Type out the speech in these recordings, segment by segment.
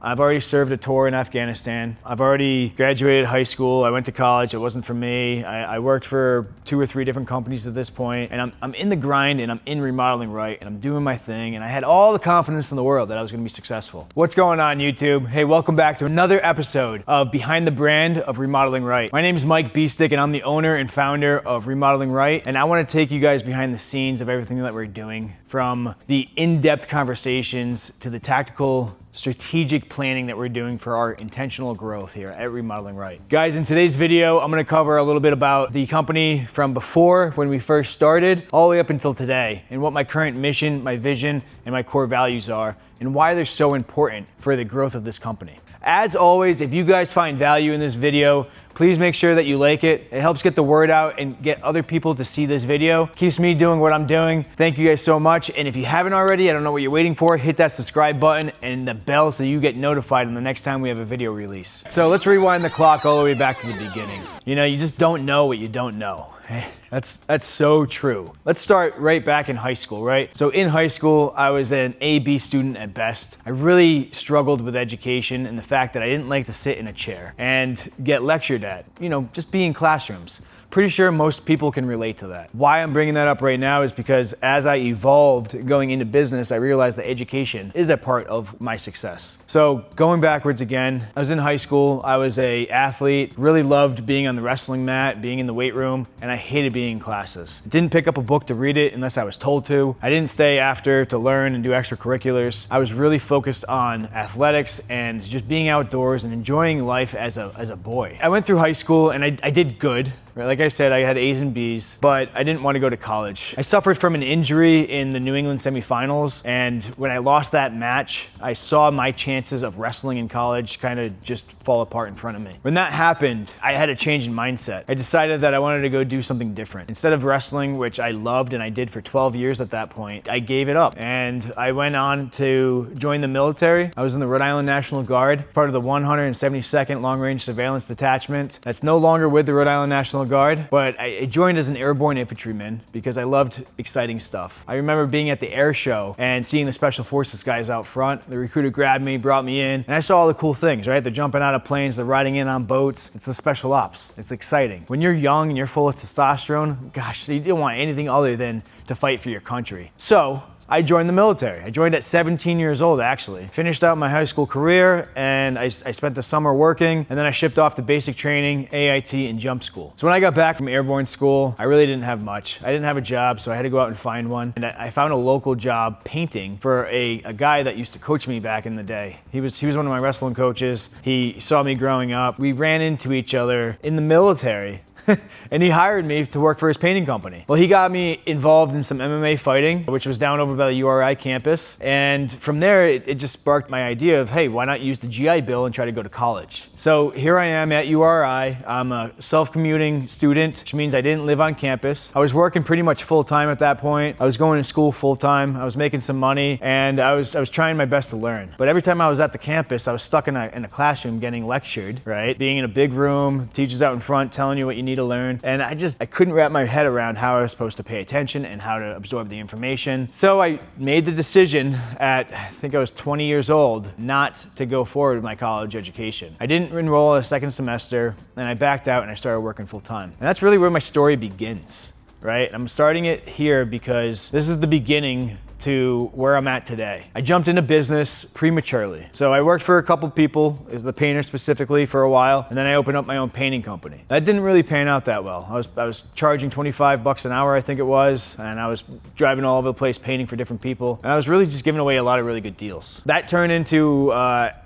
I've already served a tour in Afghanistan. I've already graduated high school. I went to college. It wasn't for me. I worked for 2 or 3 different companies at this point, and I'm in the grind, and I'm in Remodeling Right, and I'm doing my thing, and I had all the confidence in the world that I was gonna be successful. What's going on, YouTube? Hey, welcome back to another episode of Behind the Brand of Remodeling Right. My name is Mike Biestick, and I'm the owner and founder of Remodeling Right, and I wanna take you guys behind the scenes of everything that we're doing, from the in-depth conversations to the tactical strategic planning that we're doing for our intentional growth here at Remodeling Right. Guys, in today's video, I'm gonna cover a little bit about the company from before, when we first started, all the way up until today, and what my current mission, my vision, and my core values are, and why they're so important for the growth of this company. As always, if you guys find value in this video, please make sure that you like it. It helps get the word out and get other people to see this video. Keeps me doing what I'm doing. Thank you guys so much. And if you haven't already, I don't know what you're waiting for, hit that subscribe button and the bell so you get notified on the next time we have a video release. So let's rewind the clock all the way back to the beginning. You know, you just don't know what you don't know. That's so true. Let's start right back in high school, right? So in high school, I was an A/B student at best. I really struggled with education and the fact that I didn't like to sit in a chair and get lectured at, you know, just be in classrooms. Pretty sure most people can relate to that. Why I'm bringing that up right now is because as I evolved going into business, I realized that education is a part of my success. So going backwards again, I was in high school, I was an athlete, really loved being on the wrestling mat, being in the weight room, and I hated being in classes. Didn't pick up a book to read it unless I was told to. I didn't stay after to learn and do extracurriculars. I was really focused on athletics and just being outdoors and enjoying life as a boy. I went through high school and I did good. Like I said, I had A's and B's, but I didn't want to go to college. I suffered from an injury in the New England semifinals, and when I lost that match, I saw my chances of wrestling in college kind of just fall apart in front of me. When that happened, I had a change in mindset. I decided that I wanted to go do something different. Instead of wrestling, which I loved and I did for 12 years at that point, I gave it up, and I went on to join the military. I was in the Rhode Island National Guard, part of the 172nd Long Range Surveillance Detachment. That's no longer with the Rhode Island National Guard, but I joined as an airborne infantryman because I loved exciting stuff. I remember being at the air show and seeing the special forces guys out front. The recruiter grabbed me, brought me in, and I saw all the cool things, right? They're jumping out of planes, they're riding in on boats. It's the special ops. It's exciting. When you're young and you're full of testosterone, gosh, you don't want anything other than to fight for your country. So I joined the military. I joined at 17 years old, actually. Finished out my high school career, and I spent the summer working, and then I shipped off to basic training, AIT, and jump school. So when I got back from airborne school, I really didn't have much. I didn't have a job, so I had to go out and find one. And I found a local job painting for a guy that used to coach me back in the day. He was one of my wrestling coaches. He saw me growing up. We ran into each other in the military. And he hired me to work for his painting company. Well, he got me involved in some MMA fighting, which was down over by the URI campus. And from there, it just sparked my idea of, hey, why not use the GI Bill and try to go to college? So here I am at URI. I'm a self-commuting student, which means I didn't live on campus. I was working pretty much full-time at that point. I was going to school full-time. I was making some money, and I was trying my best to learn. But every time I was at the campus, I was stuck in a classroom getting lectured, right? Being in a big room, teachers out in front telling you what you need to learn. And I couldn't wrap my head around how I was supposed to pay attention and how to absorb the information. So I made the decision at, I think I was 20 years old, not to go forward with my college education. I didn't enroll a second semester, and I backed out and I started working full time. And that's really where my story begins, right? I'm starting it here because this is the beginning to where I'm at today. I jumped into business prematurely. So I worked for a couple people, the painter specifically, for a while, and then I opened up my own painting company. That didn't really pan out that well. I was charging 25 bucks an hour, I think it was, and I was driving all over the place painting for different people, and I was really just giving away a lot of really good deals. That turned into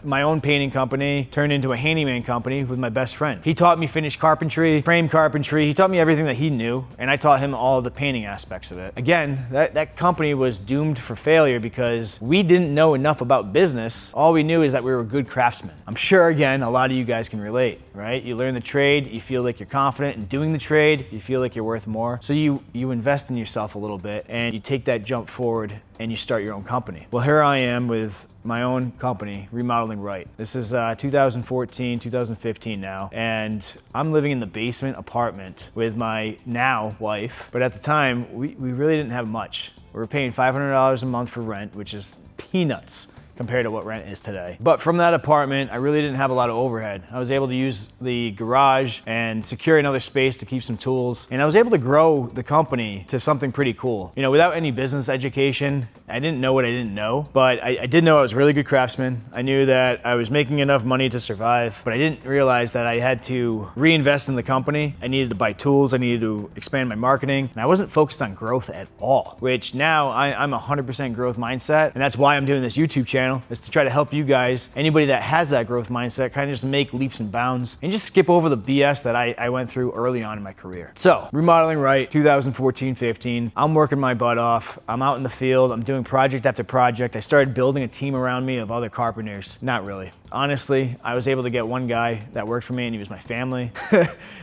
my own painting company, turned into a handyman company with my best friend. He taught me finish carpentry, frame carpentry, he taught me everything that he knew, and I taught him all the painting aspects of it. Again, that company was doomed for failure because we didn't know enough about business. All we knew is that we were good craftsmen. I'm sure, again, a lot of you guys can relate, right? You learn the trade, you feel like you're confident in doing the trade, you feel like you're worth more. So you invest in yourself a little bit and you take that jump forward and you start your own company. Well, here I am with my own company, Remodeling Right. This is 2014, 2015 now, and I'm living in the basement apartment with my now wife, but at the time, we really didn't have much. We were paying $500 a month for rent, which is peanuts compared to what rent is today. But from that apartment, I really didn't have a lot of overhead. I was able to use the garage and secure another space to keep some tools. And I was able to grow the company to something pretty cool. You know, without any business education, I didn't know what I didn't know, but I did know I was a really good craftsman. I knew that I was making enough money to survive, but I didn't realize that I had to reinvest in the company. I needed to buy tools, I needed to expand my marketing, and I wasn't focused on growth at all, which now I'm 100% growth mindset, and that's why I'm doing this YouTube channel, is to try to help you guys, anybody that has that growth mindset, kind of just make leaps and bounds and just skip over the BS that I went through early on in my career. So, Remodeling Right, 2014-15, I'm working my butt off. I'm out in the field, I'm doing project after project. I started building a team around me of other carpenters. Not really. Honestly, I was able to get one guy that worked for me, and he was my family.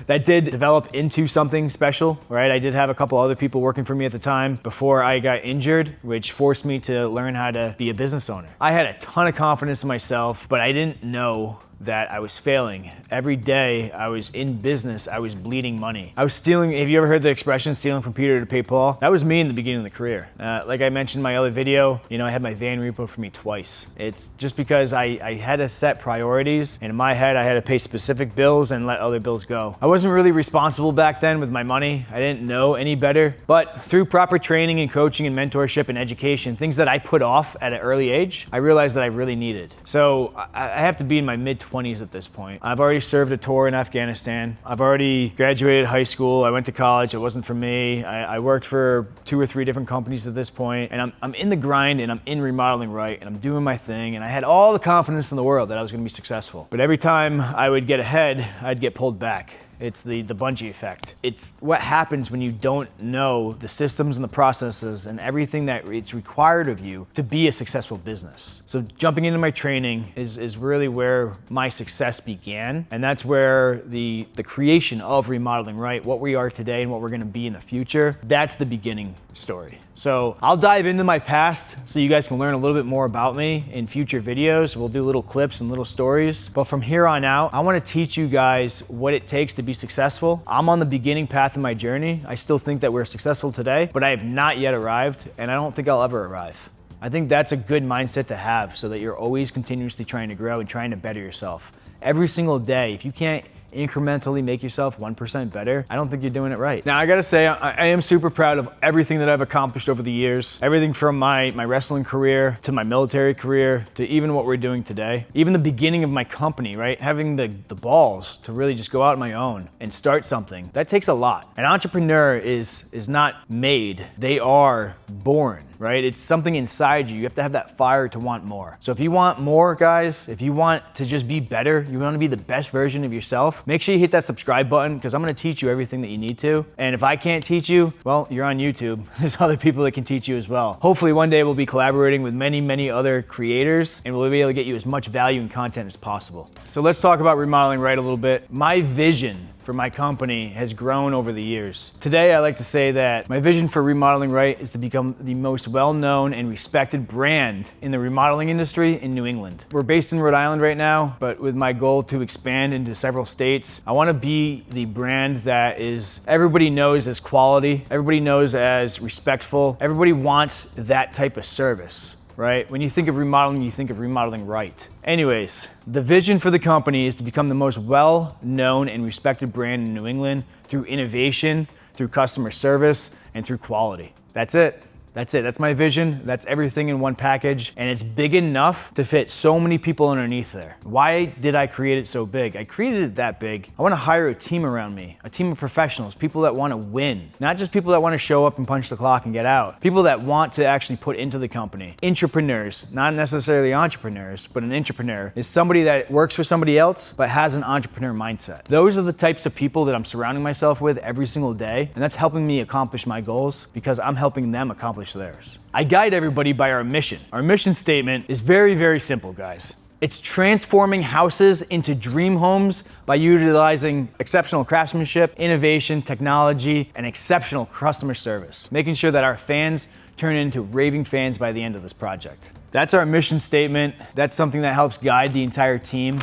That did develop into something special, right? I did have a couple other people working for me at the time before I got injured, which forced me to learn how to be a business owner. I had a ton of confidence in myself, but I didn't know that I was failing. Every day I was in business, I was bleeding money. I was stealing. Have you ever heard the expression, stealing from Peter to pay Paul? That was me in the beginning of the career. Like I mentioned in my other video, you know, I had my van repo for me twice. It's just because I had to set priorities, and in my head I had to pay specific bills and let other bills go. I wasn't really responsible back then with my money. I didn't know any better, but through proper training and coaching and mentorship and education, things that I put off at an early age, I realized that I really needed. So I have to be in my mid-20s at this point. I've already served a tour in Afghanistan. I've already graduated high school. I went to college. It wasn't for me. I worked for 2 or 3 different companies at this point, and I'm in the grind, and I'm in Remodeling Right, and I'm doing my thing, and I had all the confidence in the world that I was going to be successful. But every time I would get ahead, I'd get pulled back. It's the bungee effect. It's what happens when you don't know the systems and the processes and everything that it's required of you to be a successful business. So jumping into my training is really where my success began. And that's where the creation of Remodeling Right, what we are today and what we're gonna be in the future, that's the beginning story. So I'll dive into my past so you guys can learn a little bit more about me in future videos. We'll do little clips and little stories. But from here on out, I wanna teach you guys what it takes to be successful. I'm on the beginning path of my journey. I still think that we're successful today, but I have not yet arrived, and I don't think I'll ever arrive. I think that's a good mindset to have so that you're always continuously trying to grow and trying to better yourself. Every single day, if you can't incrementally make yourself 1% better, I don't think you're doing it right. Now, I gotta say, I am super proud of everything that I've accomplished over the years. Everything from my wrestling career to my military career to even what we're doing today. Even the beginning of my company, right? Having the balls to really just go out on my own and start something. That takes a lot. An entrepreneur is not made, they are born, right? It's something inside you. You have to have that fire to want more. So if you want more, guys, if you want to just be better, you want to be the best version of yourself, make sure you hit that subscribe button, because I'm gonna teach you everything that you need to. And if I can't teach you, well, you're on YouTube. There's other people that can teach you as well. Hopefully one day we'll be collaborating with many, many other creators, and we'll be able to get you as much value and content as possible. So let's talk about Remodeling Right a little bit. My vision for my company has grown over the years. Today, I like to say that my vision for Remodeling Right is to become the most well-known and respected brand in the remodeling industry in New England. We're based in Rhode Island right now, but with my goal to expand into several states, I want to be the brand that is everybody knows as quality, everybody knows as respectful, everybody wants that type of service. Right? When you think of remodeling, you think of Remodeling Right. Anyways, the vision for the company is to become the most well-known and respected brand in New England through innovation, through customer service, and through quality. That's it. That's it. That's my vision. That's everything in one package. And it's big enough to fit so many people underneath there. Why did I create it so big? I created it that big. I want to hire a team around me, a team of professionals, people that want to win, not just people that want to show up and punch the clock and get out, people that want to actually put into the company. Entrepreneurs, not necessarily entrepreneurs, but an entrepreneur is somebody that works for somebody else, but has an entrepreneur mindset. Those are the types of people that I'm surrounding myself with every single day. And that's helping me accomplish my goals because I'm helping them accomplish theirs. I guide everybody by our mission. Our mission statement is very, very simple, guys. It's transforming houses into dream homes by utilizing exceptional craftsmanship, innovation, technology, and exceptional customer service, making sure that our fans turn into raving fans by the end of this project. That's our mission statement. That's something that helps guide the entire team.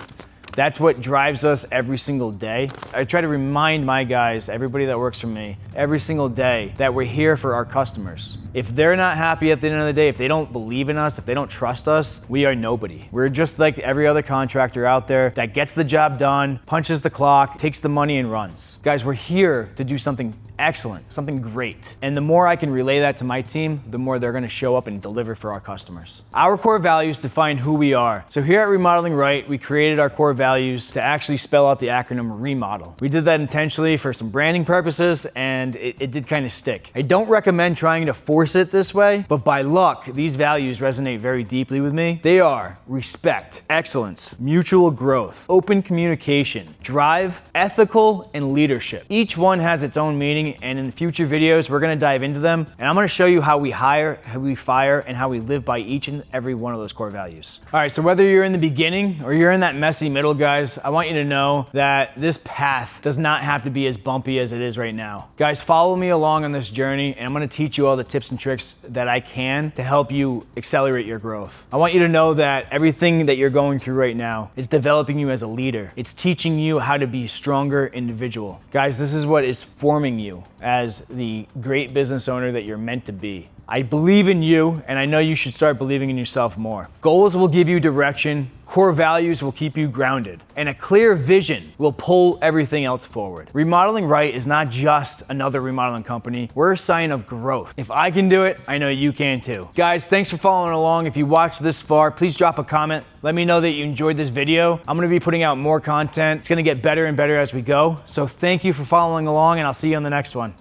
That's what drives us every single day. I try to remind my guys, everybody that works for me, every single day that we're here for our customers. If they're not happy at the end of the day, if they don't believe in us, if they don't trust us, we are nobody. We're just like every other contractor out there that gets the job done, punches the clock, takes the money and runs. Guys, we're here to do something excellent, something great. And the more I can relay that to my team, the more they're gonna show up and deliver for our customers. Our core values define who we are. So here at Remodeling Right, we created our core values to actually spell out the acronym remodel. We did that intentionally for some branding purposes, and it did kind of stick. I don't recommend trying to force it this way, but by luck, these values resonate very deeply with me. They are respect, excellence, mutual growth, open communication, drive, ethical, and leadership. Each one has its own meaning, and in future videos, we're gonna dive into them, and I'm gonna show you how we hire, how we fire, and how we live by each and every one of those core values. All right, so whether you're in the beginning or you're in that messy middle, guys, I want you to know that this path does not have to be as bumpy as it is right now. Guys, follow me along on this journey, and I'm gonna teach you all the tips and tricks that I can to help you accelerate your growth. I want you to know that everything that you're going through right now is developing you as a leader. It's teaching you how to be a stronger individual. Guys, this is what is forming you as the great business owner that you're meant to be. I believe in you, and I know you should start believing in yourself more. Goals will give you direction, core values will keep you grounded, and a clear vision will pull everything else forward. Remodeling Right is not just another remodeling company. We're a sign of growth. If I can do it, I know you can too. Guys, thanks for following along. If you watched this far, please drop a comment. Let me know that you enjoyed this video. I'm gonna be putting out more content. It's gonna get better and better as we go. So thank you for following along, and I'll see you on the next one.